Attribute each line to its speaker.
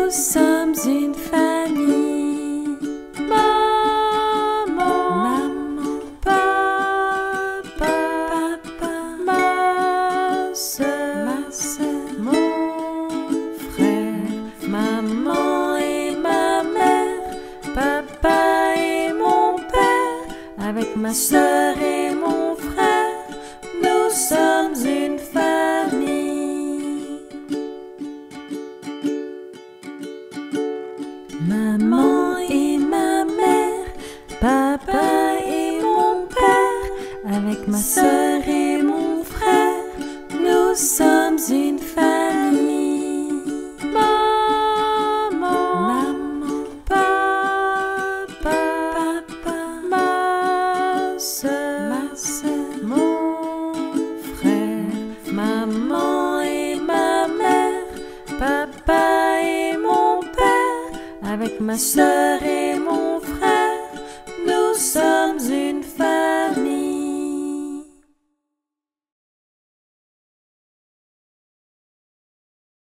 Speaker 1: Nous sommes une famille. Maman, papa, ma sœur, mon frère, maman et ma mère, papa et mon père, avec ma sœur et mon frère, nous sommes une famille. Maman et ma mère, papa et mon père, avec ma sœur et mon frère, nous sommes une famille. Maman, papa, ma sœur, mon frère, maman et ma mère, papa et mon père, avec ma sœur et